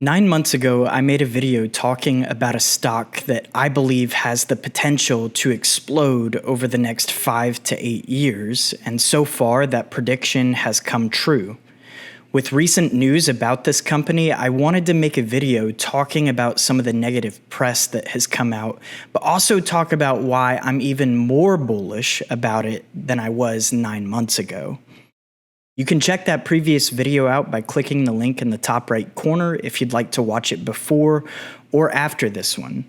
9 months ago, I made a video talking about a stock that I believe has the potential to explode over the next 5 to 8 years, and so far that prediction has come true. With recent news about this company, I wanted to make a video talking about some of the negative press that has come out, but also talk about why I'm even more bullish about it than I was 9 months ago. You can check that previous video out by clicking the link in the top right corner if you'd like to watch it before or after this one.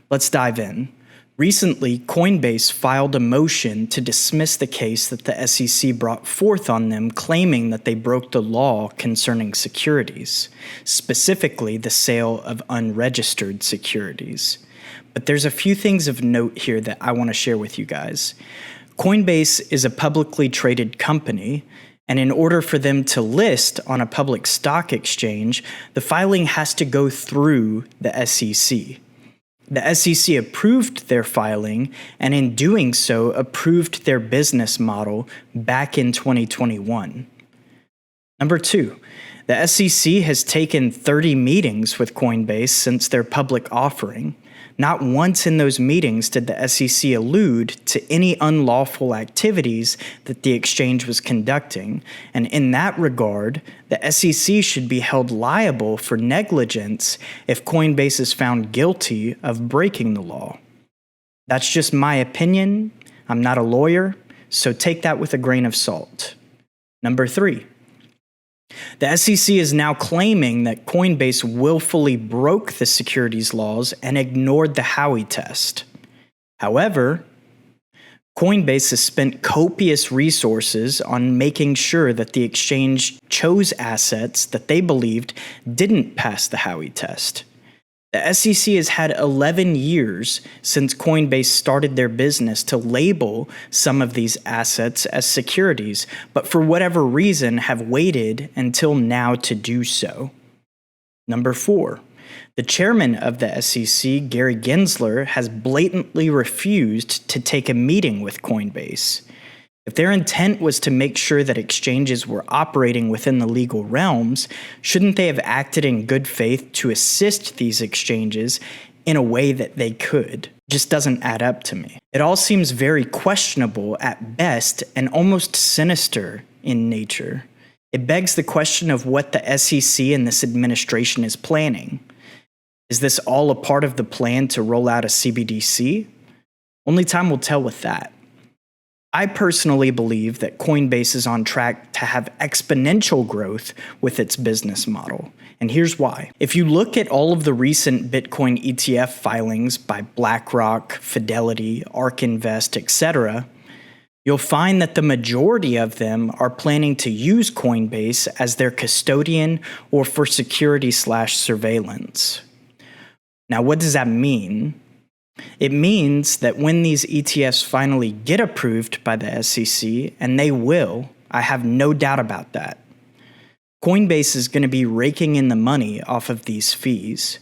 Let's dive in. Recently, Coinbase filed a motion to dismiss the case that the SEC brought forth on them, claiming that they broke the law concerning securities, specifically the sale of unregistered securities. But there's a few things of note here that I want to share with you guys. Coinbase is a publicly traded company, and in order for them to list on a public stock exchange, the filing has to go through the SEC. The SEC approved their filing, and in doing so, approved their business model back in 2021. Number 2, the SEC has taken 30 meetings with Coinbase since their public offering. Not once in those meetings did the SEC allude to any unlawful activities that the exchange was conducting, and in that regard, the SEC should be held liable for negligence if Coinbase is found guilty of breaking the law. That's just my opinion. I'm not a lawyer, so take that with a grain of salt. Number 3. The SEC is now claiming that Coinbase willfully broke the securities laws and ignored the Howey test. However, Coinbase has spent copious resources on making sure that the exchange chose assets that they believed didn't pass the Howey test. The SEC has had 11 years since Coinbase started their business to label some of these assets as securities, but for whatever reason have waited until now to do so. Number 4, the chairman of the SEC, Gary Gensler, has blatantly refused to take a meeting with Coinbase. If their intent was to make sure that exchanges were operating within the legal realms, shouldn't they have acted in good faith to assist these exchanges in a way that they could? Just doesn't add up to me. It all seems very questionable at best and almost sinister in nature. It begs the question of what the SEC and this administration is planning. Is this all a part of the plan to roll out a CBDC? Only time will tell with that. I personally believe that Coinbase is on track to have exponential growth with its business model. And here's why. If you look at all of the recent Bitcoin ETF filings by Blackrock, Fidelity, ARK Invest, etc., you'll find that the majority of them are planning to use Coinbase as their custodian or for security/surveillance. Now, what does that mean? It means that when these ETFs finally get approved by the SEC, and they will, I have no doubt about that, Coinbase is going to be raking in the money off of these fees.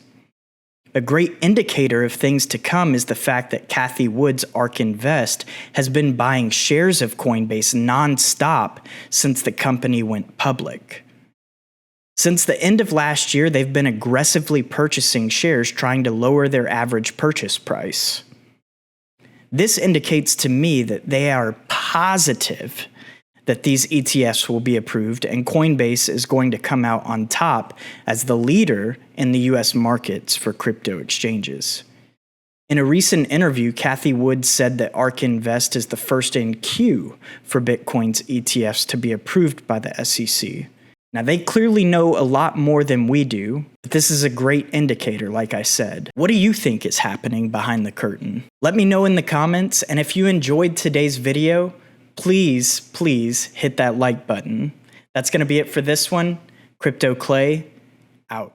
A great indicator of things to come is the fact that Cathie Wood's ARK Invest has been buying shares of Coinbase nonstop since the company went public. Since the end of last year, they've been aggressively purchasing shares, trying to lower their average purchase price. This indicates to me that they are positive that these ETFs will be approved and Coinbase is going to come out on top as the leader in the US markets for crypto exchanges. In a recent interview, Cathie Wood said that ARK Invest is the first in queue for Bitcoin's ETFs to be approved by the SEC. Now, they clearly know a lot more than we do, but this is a great indicator, like I said. What do you think is happening behind the curtain? Let me know in the comments, and if you enjoyed today's video, please hit that like button. That's going to be it for this one. Crypto Clay, out.